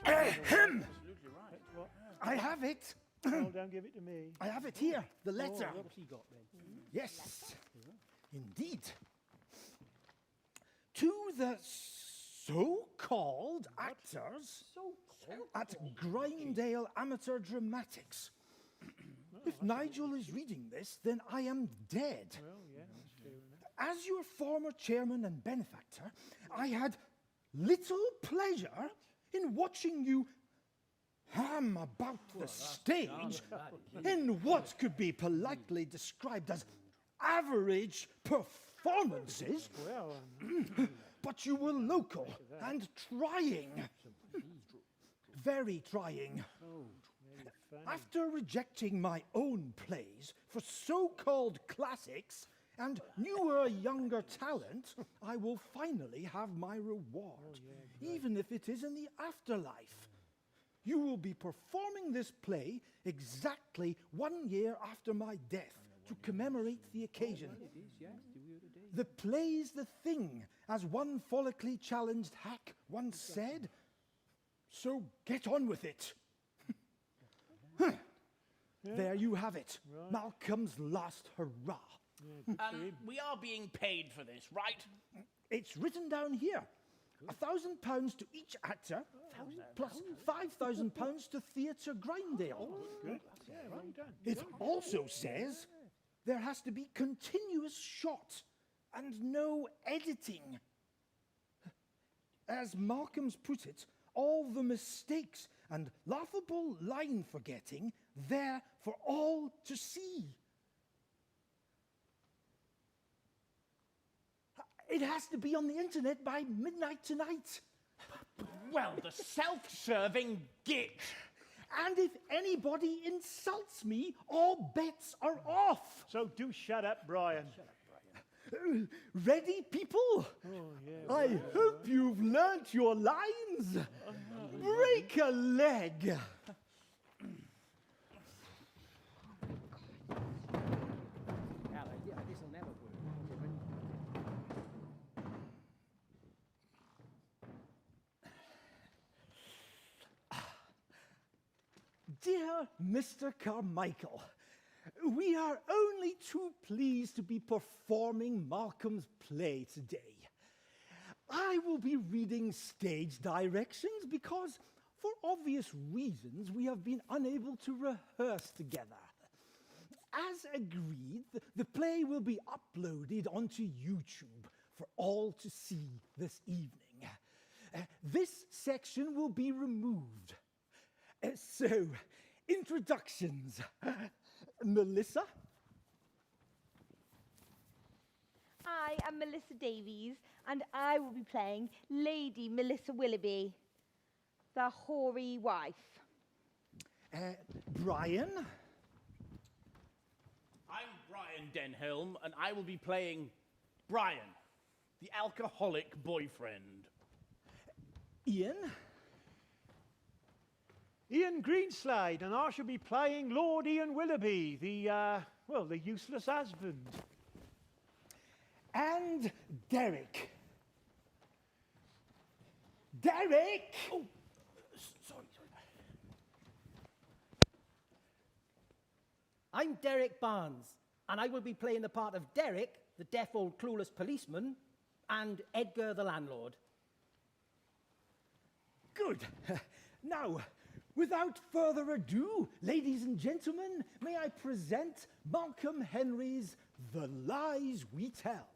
Ahem! I have it. Oh, don't give it to me. I have it here, the letter. Oh, what's he got then? Yes, indeed. To the so-called actors at Grindale Amateur Dramatics. If Nigel is reading this, then I am dead. Well, yeah, that's fair enough. As your former chairman and benefactor, I had little pleasure in watching you ham about the stage in what could be politely described as average performances. Well, But you were local and trying. Very trying. very funny. After rejecting my own plays for so-called classics and newer, younger talent, I will finally have my reward, even if it is in the afterlife. You will be performing this play exactly 1 year after my death to commemorate the occasion. It is, yes, the word of day. The play's the thing, as one follically challenged hack once said. So get on with it. There you have it. Right. Malcolm's last hurrah. We are being paid for this, right? It's written down here. £1,000 to each actor, plus £5,000 to Theatre Grindale. Good. Yeah, well done. It also says there has to be continuous shot and no editing. As Malcolm's put it, all the mistakes and laughable line forgetting there for all to see. It has to be on the internet by midnight tonight. Well, the self-serving git. And if anybody insults me, all bets are off. So do shut up, Brian. Ready, people? Oh, yeah. I hope you've learnt your lines. Break a leg. This'll never work. Dear Mr. Carmichael, we are only too pleased to be performing Malcolm's play today. I will be reading stage directions because, for obvious reasons, we have been unable to rehearse together. As agreed, the play will be uploaded onto YouTube for all to see this evening. This section will be removed. So, introductions. Melissa? I am Melissa Davies, and I will be playing Lady Melissa Willoughby, the hoary wife. Brian? I'm Brian Denhelm, and I will be playing Brian, the alcoholic boyfriend. Ian? Ian Greenslade, and I shall be playing Lord Ian Willoughby, the useless husband. And Derek. Derek! Oh, sorry. I'm Derek Barnes, and I will be playing the part of Derek, the deaf old clueless policeman, and Edgar the landlord. Good. Now, without further ado, ladies and gentlemen, may I present Malcolm Henry's The Lies We Tell.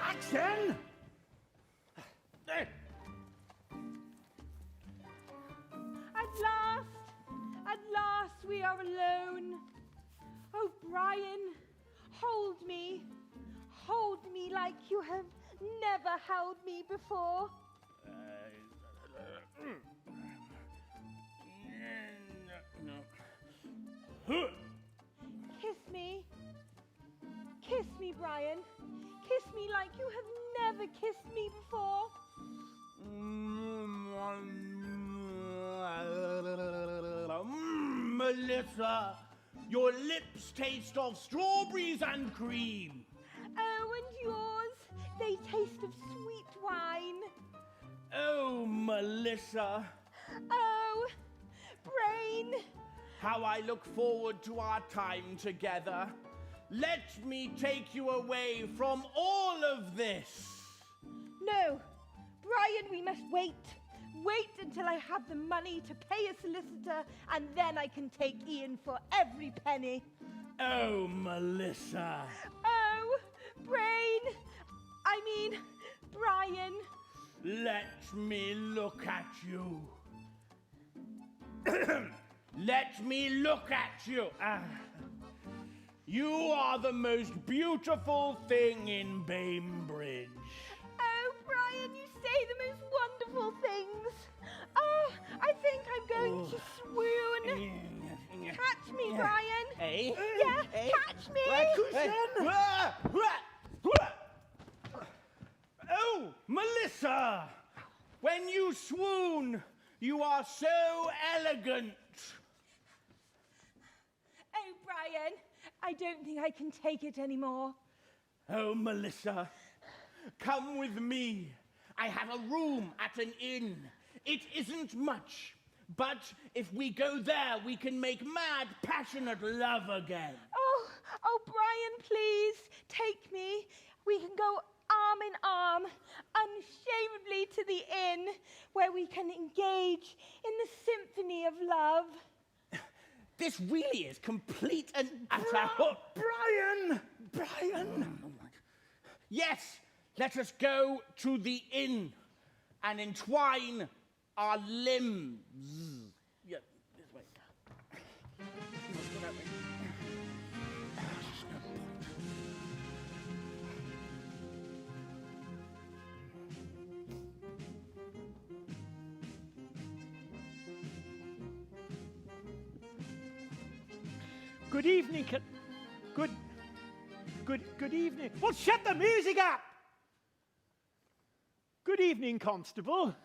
Action! At last we are alone. Oh, Brian, hold me like you have never held me before. Kiss me, Brian. Kiss me like you have ever kissed me before? Melissa, your lips taste of strawberries and cream. Oh, and yours? They taste of sweet wine. Oh, Melissa, Oh, Brain. how I look forward to our time together. Let me take you away from all of this. No, Brian, we must wait. Wait until I have the money to pay a solicitor, and then I can take Ian for every penny. Oh, Melissa. Oh, Brain. I mean, Brian. Let me look at you. Let me look at you. You are the most beautiful thing in Bainbridge. Oh, Brian, you say the most wonderful things. Oh, I think I'm going to swoon. Catch me, Brian. Hey? Yeah, catch me. Oh, Melissa! When you swoon, you are so elegant. Oh, Brian, I don't think I can take it anymore. Oh, Melissa, come with me. I have a room at an inn. It isn't much, but if we go there, we can make mad, passionate love again. Oh, Brian, please, take me. We can go arm in arm, unashamedly to the inn, where we can engage in the symphony of love. This really is complete and utter... Brian! Yes, let us go to the inn and entwine our limbs. Yeah, this way. You must go that way. There's no point. Good evening, Good evening. Well, shut the music up! Good evening, Constable.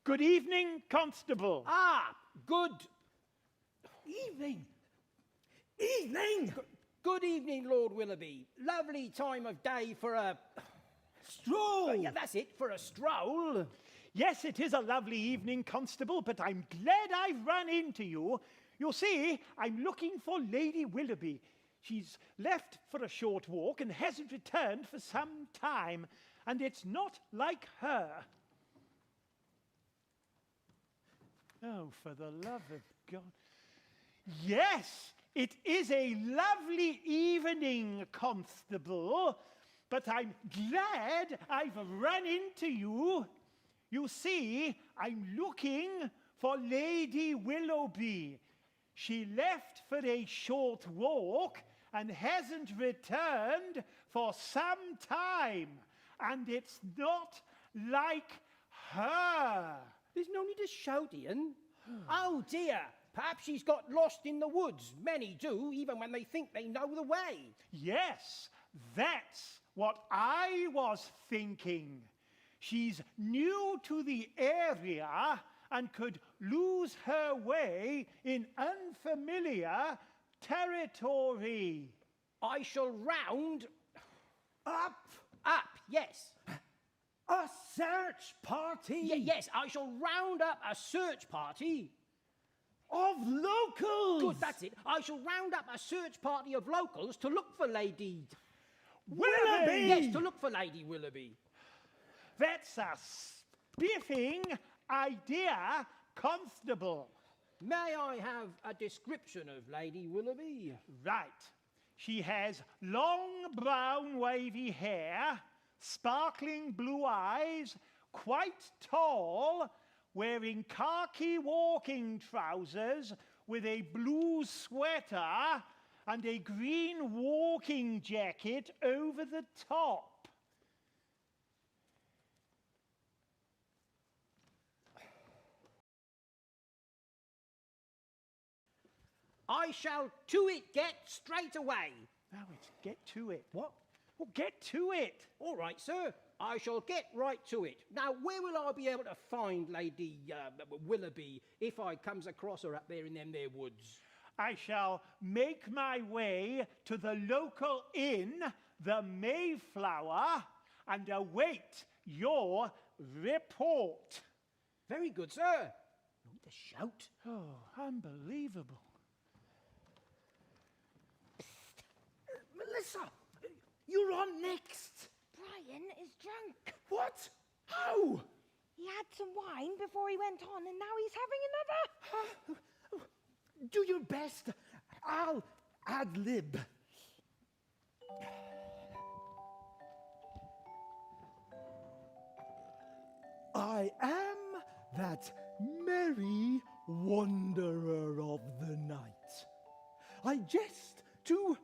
Good evening, Constable. Ah, good Evening! good evening, Lord Willoughby. Lovely time of day for a... Stroll! yeah, that's it, for a stroll. Yes, it is a lovely evening, Constable, but I'm glad I've run into you. You see, I'm looking for Lady Willoughby. She's left for a short walk and hasn't returned for some time, and it's not like her. Oh, for the love of God. Yes, it is a lovely evening, Constable, but I'm glad I've run into you. You see, I'm looking for Lady Willoughby. She left for a short walk and hasn't returned for some time, and it's not like her. There's no need to shout, Ian. Oh, dear. Perhaps she's got lost in the woods. Many do, even when they think they know the way. Yes, that's what I was thinking. She's new to the area and could lose her way in unfamiliar territory. I shall round Up! yes. A search party Yes, I shall round up a search party. of locals! Good, that's it. I shall round up a search party of locals to look for Lady... Willoughby! Yes, to look for Lady Willoughby. That's a spiffing idea, Constable. May I have a description of Lady Willoughby? Right. She has long brown wavy hair, sparkling blue eyes, quite tall, wearing khaki walking trousers with a blue sweater and a green walking jacket over the top. I shall to it get straight away. Now it's get to it. What? Oh, get to it. All right, sir. I shall get right to it. Now, where will I be able to find Lady Willoughby if I comes across her up there in them there woods? I shall make my way to the local inn, the Mayflower, and await your report. Very good, sir. Not to shout. Oh, unbelievable. Melissa, you're on next. Brian is drunk. What? How? He had some wine before he went on, and now he's having another. Do your best. I'll ad-lib. I am that merry wanderer of the night. I jest to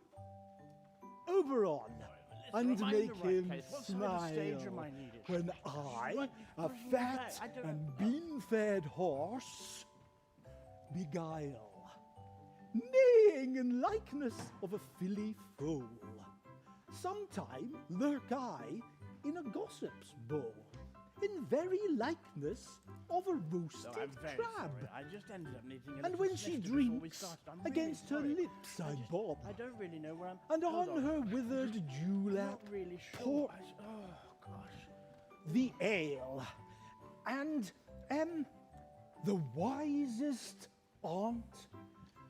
Oberon and am I in make the right him place? What side of the stage am smile I needed? when I, What- a what do you fat say? I don't- and bean-fed horse, beguile, neighing in likeness of a filly foal. Sometime lurk I in a gossip's bowl, in very likeness of a roasted I'm very crab. sorry. I just ended up needing a And little when she siesta before we drinks, started. I'm really against her sorry. lips I bob, I don't really know where I'm... and Hold on her withered I'm dewlap not really sure. pour Oh, gosh. the ale, and the wisest aunt,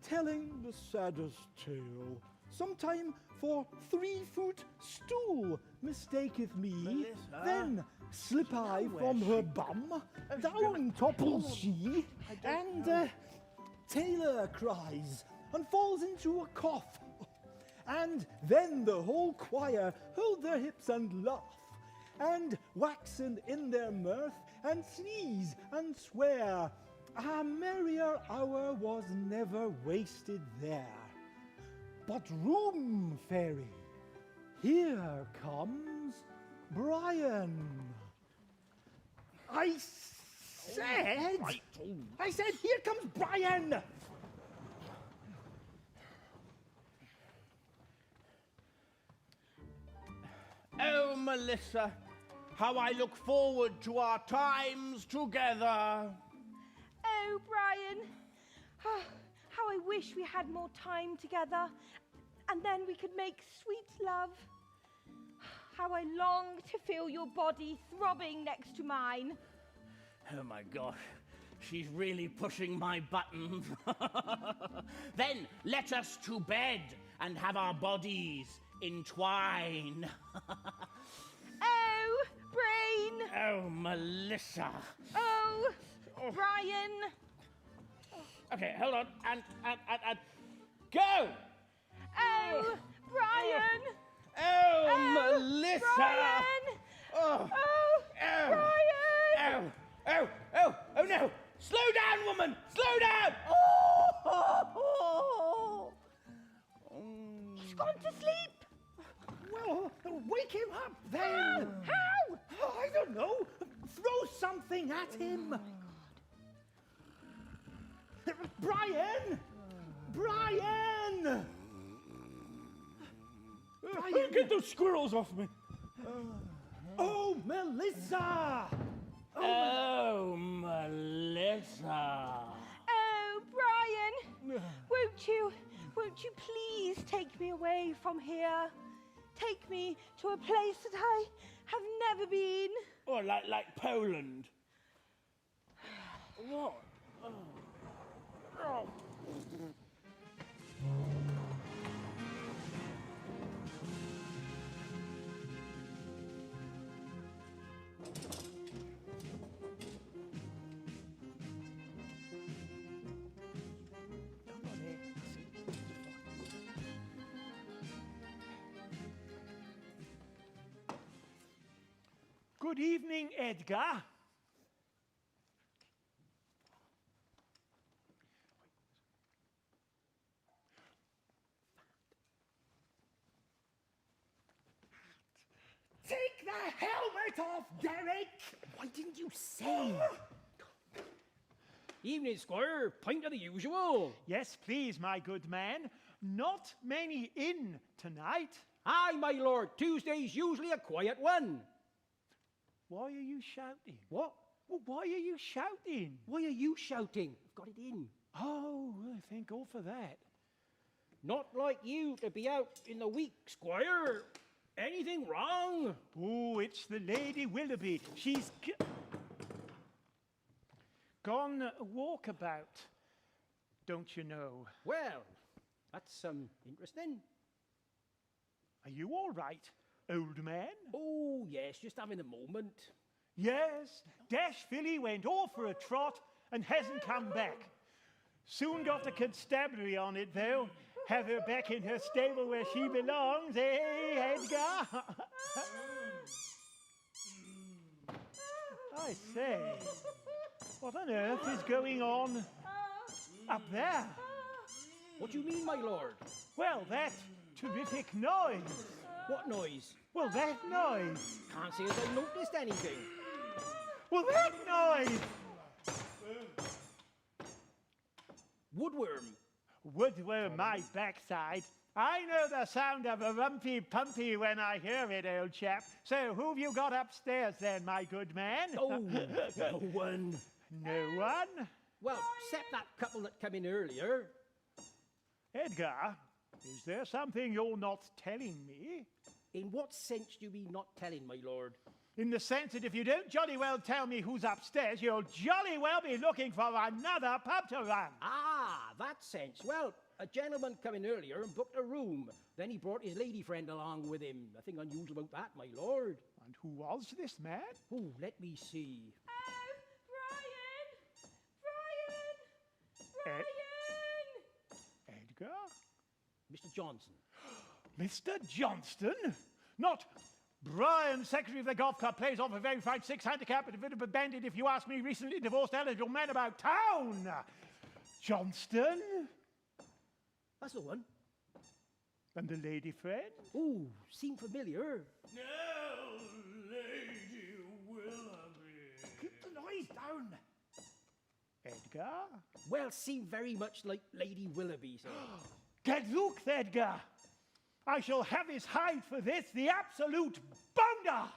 telling the saddest tale. Sometime for 3-foot stool mistaketh me, Melissa. then slip I Now from where's her she bum, she's down topples she, I don't and know. Taylor cries, and falls into a cough. And then the whole choir hold their hips and laugh, and waxen in their mirth, and sneeze and swear. A merrier hour was never wasted there. But room, fairy, here comes Brian. I said, here comes Brian. Oh, Melissa, how I look forward to our times together. Oh, Brian. Ah, how I wish we had more time together, and then we could make sweet love. How I long to feel your body throbbing next to mine. Oh, my gosh. She's really pushing my buttons. Then let us to bed and have our bodies entwine. Oh, Brain. Oh, Melissa. Oh, Brian. Okay, hold on. And go! Oh, Brian. Oh, Melissa! Brian. Oh, Oh, Brian. oh no! Slow down, woman! Slow down! Oh! He's gone to sleep. Well, wake him up then. How? Oh, I don't know. Throw something at him. Brian! Brian! Brian! Get those squirrels off me! Oh, Melissa! Oh, Melissa! Oh, Brian. Won't you please take me away from here? Take me to a place that I have never been. Or like Poland. What? Oh. Good evening, Edgar. Take the helmet off, Derek! Why didn't you say? Evening, Squire. Pint of the usual. Yes, please, my good man. Not many in tonight. Aye, my lord, Tuesday's usually a quiet one. Why are you shouting? What? Well, why are you shouting? Why are you shouting? I've got it in. Oh, well, thank God for that. Not like you to be out in the week, Squire. Anything wrong? Oh, it's the Lady Willoughby. She's gone a walkabout, don't you know? Well, that's interesting. Are you all right, old man? Oh, yes, just having a moment. Yes, Dash Philly went off for a trot and hasn't come back. Soon got the constabulary on it, though. Have her back in her stable where she belongs, eh, Edgar? I say, what on earth is going on up there? What do you mean, my lord? Well, that terrific noise. What noise? Well, that noise. Can't say as I noticed anything. Well, that noise. Woodworm. Woodworm my backside. I know the sound of a rumpy pumpy when I hear it, old chap. So who've you got upstairs then, my good man? Oh, no one. No one? Well, except that couple that come in earlier. Edgar, is there something you're not telling me? In what sense do you mean not telling, my lord? In the sense that if you don't jolly well tell me who's upstairs, you'll jolly well be looking for another pub to run. Ah, that sense. Well, a gentleman come in earlier and booked a room. Then he brought his lady friend along with him. Nothing unusual about that, my lord. And who was this man? Oh, let me see. Brian! Edgar? Mr. Johnson. Mr. Johnston? Not Brian, secretary of the golf club, plays off a very fine six handicap, but a bit of a bandit, if you ask me, recently divorced eligible man about town. Johnston? That's the one. And the lady friend? Oh, seem familiar. No, Lady Willoughby. Keep the noise down. Edgar? Well, seem very much like Lady Willoughby, sir. Get look, Edgar! I shall have his hide for this, the absolute bounder!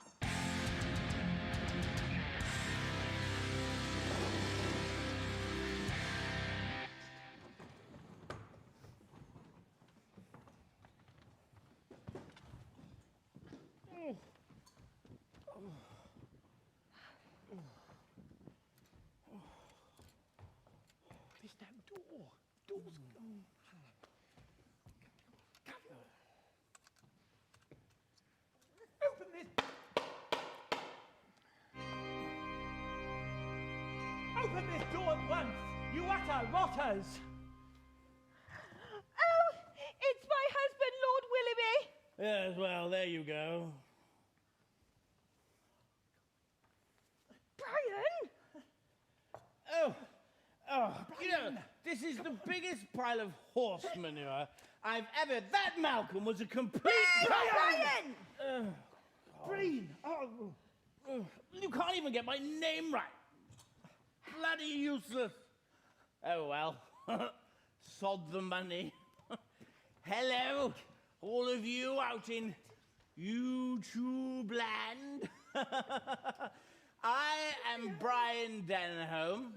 There's no door. Door's gone. Open this. Open this door at once, you utter rotters. Oh, it's my husband, Lord Willoughby. Yes, well, there you go. Brian? Oh, you know, this is the biggest pile of horse manure I've ever. That Malcolm was a complete. Brian! Breen! Oh, You can't even get my name right. Bloody useless. Oh well. Sod the money. Hello, all of you out in YouTube land. I am Brian Denholm,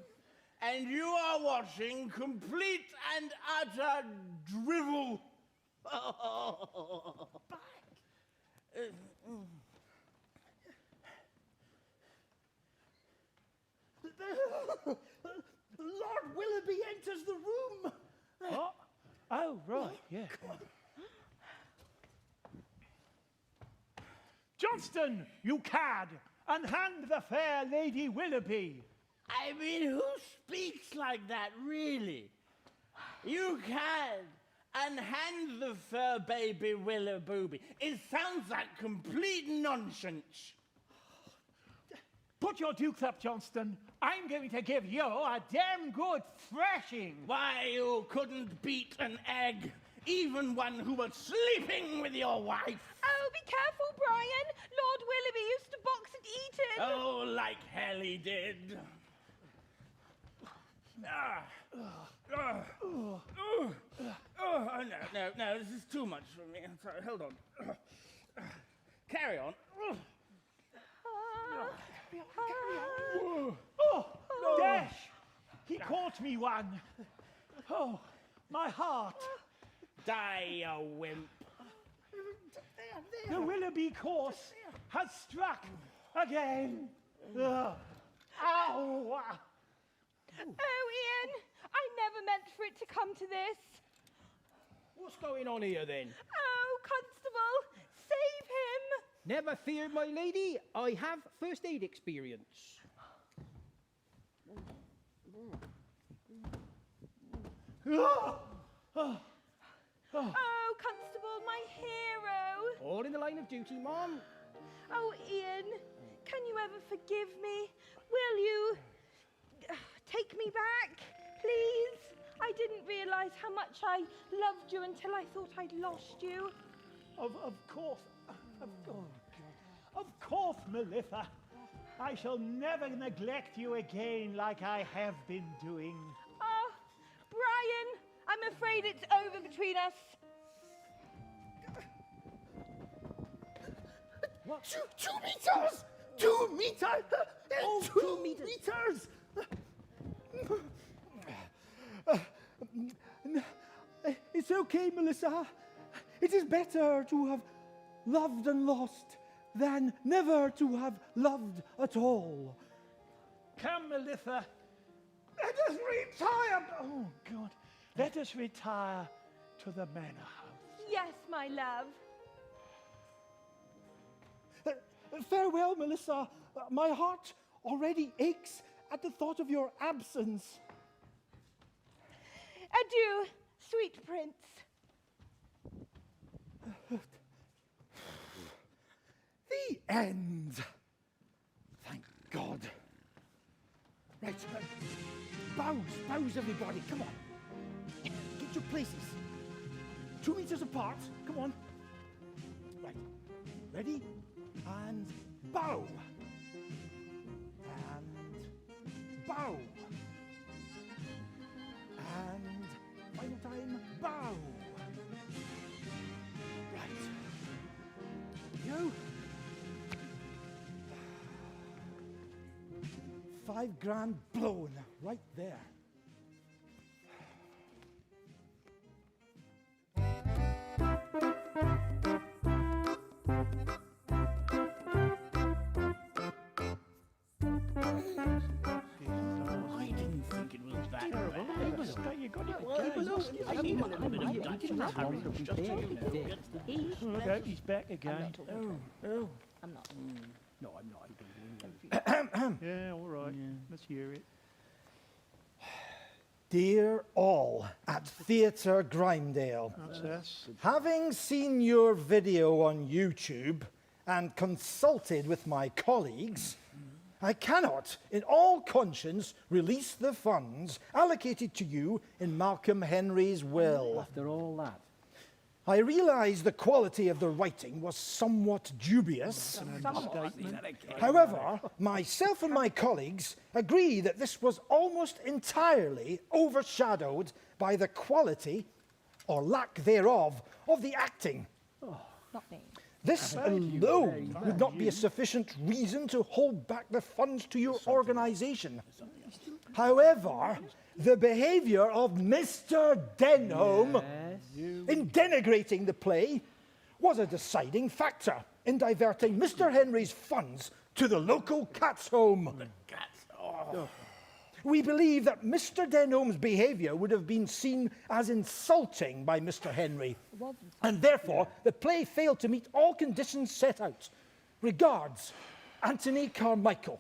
and you are watching complete and utter drivel. Lord Willoughby enters the room. What? Oh, right, yeah. Johnston, you cad, unhand the fair Lady Willoughby. I mean, who speaks like that, really? You can unhand the fur baby Willoughby. It sounds like complete nonsense. Put your dukes up, Johnston. I'm going to give you a damn good thrashing. Why, you couldn't beat an egg, even one who was sleeping with your wife. Oh, be careful, Brian. Lord Willoughby used to box and eat him. Oh, like hell he did. No, this is too much for me. I'm sorry, hold on. Carry on. Oh, Dash! He caught me one. Oh, my heart. Die, you wimp. The Willoughby course has struck again. Ow! Oh, Ian, I never meant for it to come to this. What's going on here then? Oh, Constable, save him. Never fear, my lady. I have first aid experience. Oh, Constable, my hero. All in the line of duty, Mom. Oh, Ian, can you ever forgive me? Will you take me back, please? I didn't realise how much I loved you until I thought I'd lost you. Of course. Of course, Melissa. I shall never neglect you again like I have been doing. Oh, Brian, I'm afraid it's over between us. What? 2 meters! 2 meters! Oh, 2 meters! It's okay, Melissa. It is better to have loved and lost than never to have loved at all. Come, Melissa. Let us retire. Oh, God. Let us retire to the manor house. Yes, my love. Farewell, Melissa. My heart already aches at the thought of your absence. Adieu, sweet prince. The end. Thank God. Right. Bows, everybody. Come on. Get your places. 2 meters apart. Come on. Right. Ready? And bow. And bow. And final time, bow. Right. Go. 5 grand blown right there. I didn't think it was that bad. You got it. Look out, he's back again. Oh. I'm not. No, I'm not. Yeah, all right. Let's hear it. Dear all at Theatre Grimedale, That's us. having seen your video on YouTube and consulted with my colleagues, I cannot, in all conscience, release the funds allocated to you in Malcolm Henry's will. After all that. I realise the quality of the writing was somewhat dubious. However, myself and my colleagues agree that this was almost entirely overshadowed by the quality, or lack thereof, of the acting. Not me. This alone would not be a sufficient reason to hold back the funds to your organisation. However, the behaviour of Mr. Denholm in denigrating the play was a deciding factor in diverting Mr. Henry's funds to the local cat's home. We believe that Mr. Denholm's behaviour would have been seen as insulting by Mr. Henry, and therefore the play failed to meet all conditions set out. Regards, Anthony Carmichael.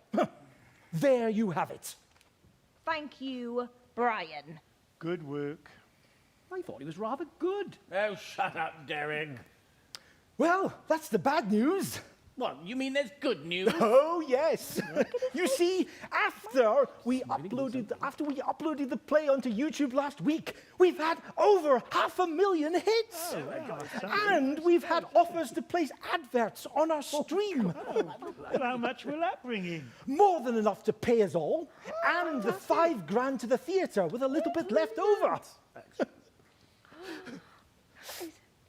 There you have it. Thank you, Brian. Good work. I thought he was rather good. Oh, shut up, Derek. Well, that's the bad news. What, you mean there's good news? Oh, yes. You see, after we uploaded the play onto YouTube last week, we've had over 500,000 hits. And we've had offers to place adverts on our stream. Well, how much will that bring in? More than enough to pay us all, and the $5,000 to the theatre with a little bit left over.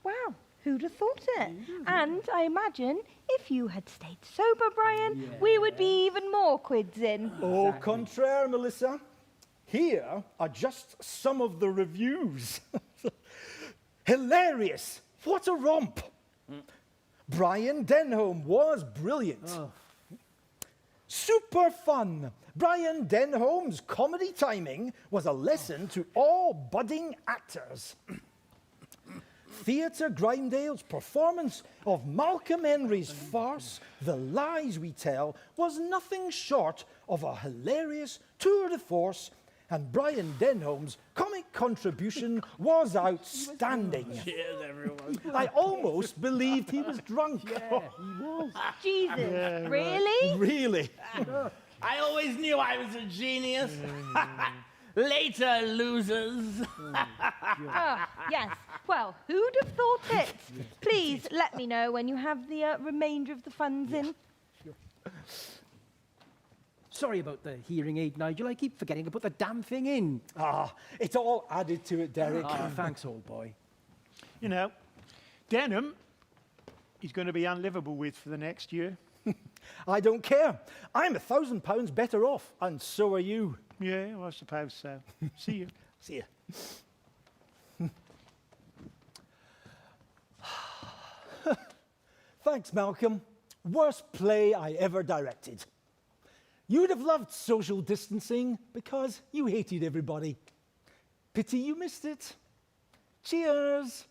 Wow, who'd have thought it? And I imagine if you had stayed sober, Brian, we would be even more quids in. Au contraire, Melissa. Here are just some of the reviews. Hilarious. What a romp. Brian Denholm was brilliant. Super fun. Brian Denholm's comedy timing was a lesson to all budding actors. Theatre Grimedale's performance of Malcolm Henry's farce, The Lies We Tell, was nothing short of a hilarious tour de force, and Brian Denholm's comic contribution was outstanding. Cheers, everyone. I almost believed he was drunk. Jesus, really? Really? I always knew I was a genius. Later, losers. Yes. Well, who'd have thought it? Please let me know when you have the remainder of the funds in. Sorry about the hearing aid, Nigel. I keep forgetting to put the damn thing in. It's all added to it, Derek. Thanks, old boy. You know, Denham is going to be unlivable with for the next year. I don't care. I'm £1,000 better off, and so are you. Yeah, I suppose so. See you. See ya. Thanks, Malcolm. Worst play I ever directed. You'd have loved social distancing because you hated everybody. Pity you missed it. Cheers.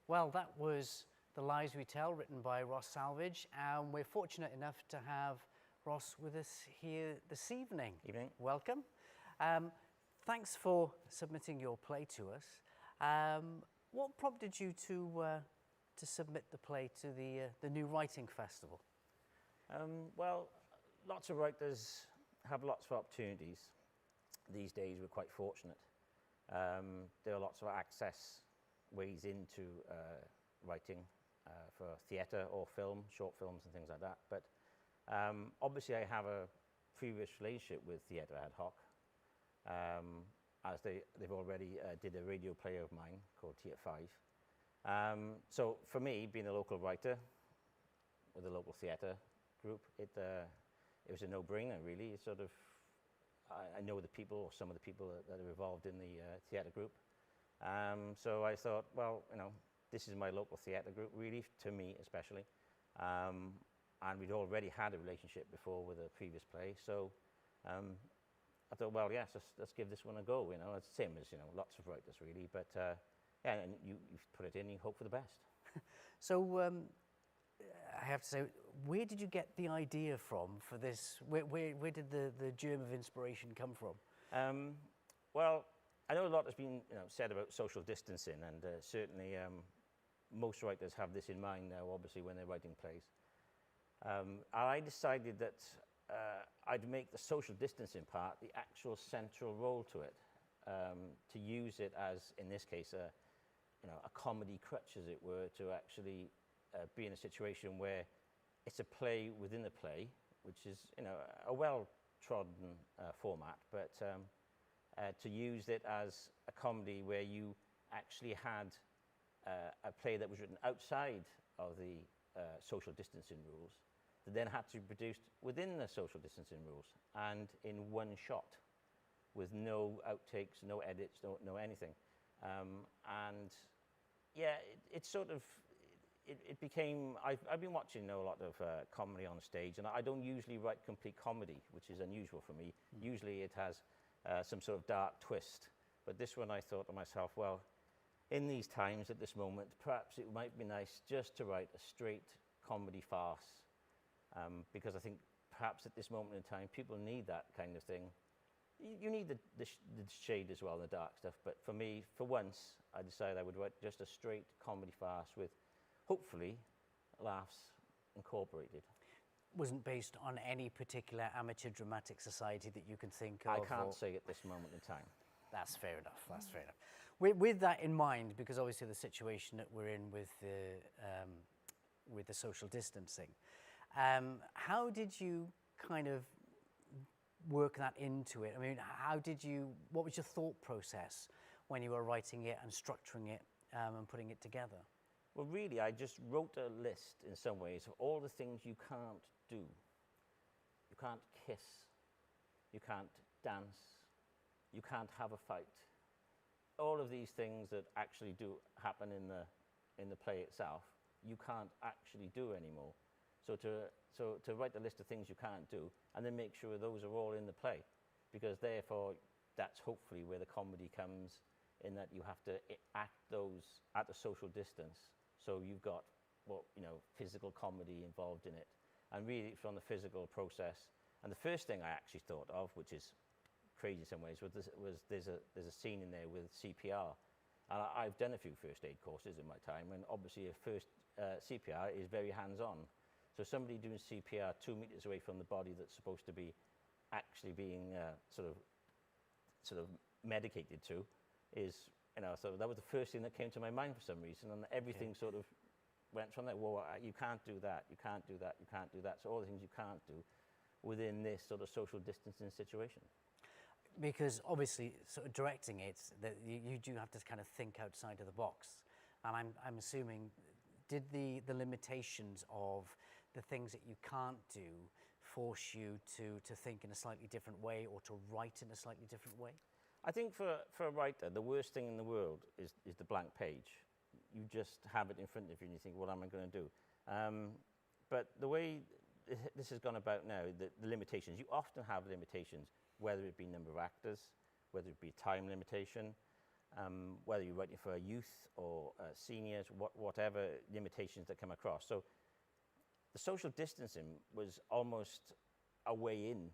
Well, that was The Lies We Tell, written by Ross Salvage, and we're fortunate enough to have Ross with us here this evening. Evening. Welcome. Thanks for submitting your play to us. What prompted you to submit the play to the New Writing Festival? Well, lots of writers have lots of opportunities. These days we're quite fortunate. There are lots of access ways into writing for theatre or film, short films and things like that. But obviously I have a previous relationship with Theatre Adhoc, as they've already did a radio play of mine called Tier 5. So for me, being a local writer with a local theatre group, it was a no-brainer really. It's sort of, I know the people, or some of the people that are involved in the theatre group. So I thought, well, you know, this is my local theatre group, really, to me especially. And we'd already had a relationship before with a previous play, so I thought, well, yes, let's give this one a go. You know, it's the same as, you know, lots of writers really, but yeah, and you put it in, you hope for the best. So I have to say, where did you get the idea from for this? Where did the germ of inspiration come from? Well, I know a lot has been, you know, said about social distancing, and certainly most writers have this in mind now, obviously, when they're writing plays. I decided that I'd make the social distancing part the actual central role to it, to use it as, in this case, a comedy crutch, as it were, to actually be in a situation where it's a play within a play, which is, you know, a well-trodden format, but to use it as a comedy where you actually had a play that was written outside of the social distancing rules, that then had to be produced within the social distancing rules and in one shot with no outtakes, no edits, no anything. And yeah, it sort of, it became, I've been watching, you know, a lot of comedy on stage, and I don't usually write complete comedy, which is unusual for me. Usually it has some sort of dark twist. But this one I thought to myself, well, in these times at this moment, perhaps it might be nice just to write a straight comedy farce, because I think perhaps at this moment in time, people need that kind of thing. You need the shade as well, the dark stuff, but for me, for once, I decided I would write just a straight comedy farce with, hopefully, laughs incorporated. Wasn't based on any particular amateur dramatic society that you can think of? I can't say at this moment in time. That's fair enough, that's fair enough. With that in mind, because obviously the situation that we're in with the social distancing, how did you kind of work that into it? I mean, what was your thought process when you were writing it and structuring it and putting it together? Well, really, I just wrote a list in some ways of all the things you can't do. You can't kiss, you can't dance, you can't have a fight. All of these things that actually do happen in the play itself, you can't actually do anymore. So to write a list of things you can't do, and then make sure those are all in the play, because therefore that's hopefully where the comedy comes, in that you have to act those at a social distance. So you've got physical comedy involved in it, and really from the physical process. And the first thing I actually thought of, which is crazy in some ways, was there's a scene in there with CPR, and I've done a few first aid courses in my time, and obviously a first CPR is very hands-on. So somebody doing CPR 2 meters away from the body that's supposed to be actually being sort of medicated to is, so that was the first thing that came to my mind for some reason, and everything sort of went from there. Well, you can't do that, you can't do that, you can't do that. So all the things you can't do within this sort of social distancing situation. Because obviously, sort of directing it, that you do have to kind of think outside of the box. And I'm assuming, did the limitations of the things that you can't do force you to think in a slightly different way, or to write in a slightly different way? I think for a writer, the worst thing in the world is the blank page. You just have it in front of you and you think, what am I going to do? But the way this has gone about now, the limitations, you often have limitations, whether it be number of actors, whether it be time limitation, whether you're writing for a youth or seniors, whatever limitations that come across. So the social distancing was almost a way in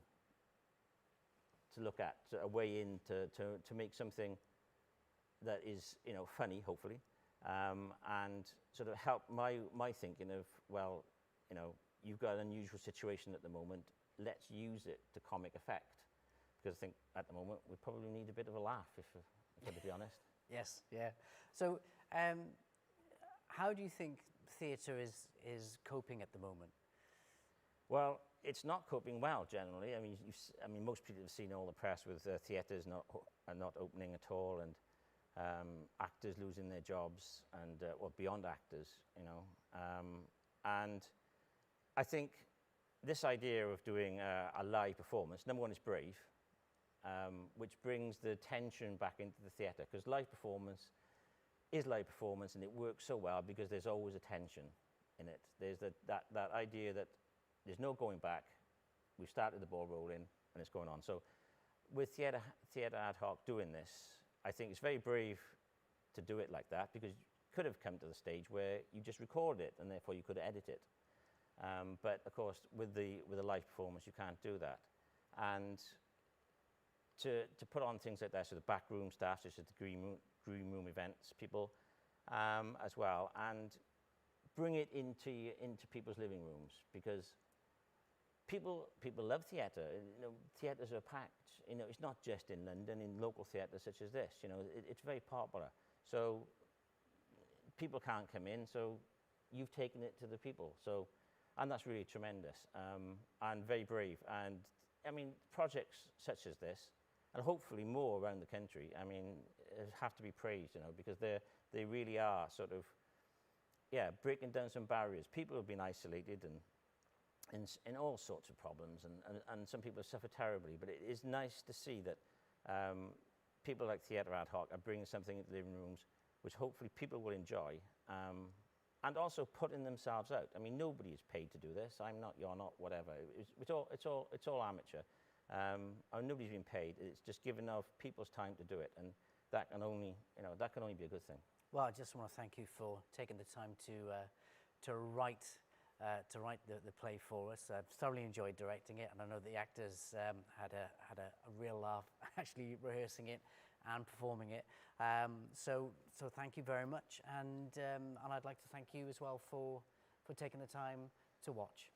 to look at, a way in to make something that is, funny, hopefully, and sort of help my thinking of, well, you've got an unusual situation at the moment, let's use it to comic effect. Because I think at the moment we probably need a bit of a laugh, if I'm going to be honest. Yes, yeah. So how do you think theatre is coping at the moment? Well, it's not coping well generally. I mean, most people have seen all the press with theatres not opening at all, and actors losing their jobs, and well, beyond actors, and I think this idea of doing a live performance, number one, is brave, which brings the tension back into the theatre, because live performance is live performance, and it works so well because there's always a tension in it. There's that idea that there's no going back. We've started the ball rolling, and it's going on. So with Theatre Ad Hoc doing this, I think it's very brave to do it like that, because you could have come to the stage where you just record it, and therefore you could edit it. But of course, with the live performance, you can't do that. And to put on things like that, so the backroom staff, such as the green room events people, as well, and bring it into people's living rooms, because people love theatre. Theatres are packed. It's not just in London, in local theatres such as this. It's very popular. So people can't come in, so you've taken it to the people. So, and that's really tremendous, and very brave. And I mean, projects such as this, and hopefully more around the country, I mean, have to be praised, because they really are sort of, breaking down some barriers. People have been isolated and in all sorts of problems, and some people have suffered terribly, but it is nice to see that people like Theatre Ad Hoc are bringing something into living rooms which hopefully people will enjoy, and also putting themselves out. I mean, nobody is paid to do this. I'm not, you're not, whatever. It's all amateur. And nobody's been paid. It's just given of people's time to do it, and that can only be a good thing. Well, I just want to thank you for taking the time to write the play for us. I've thoroughly enjoyed directing it, and I know the actors had a real laugh actually rehearsing it and performing it. So thank you very much, and I'd like to thank you as well for taking the time to watch.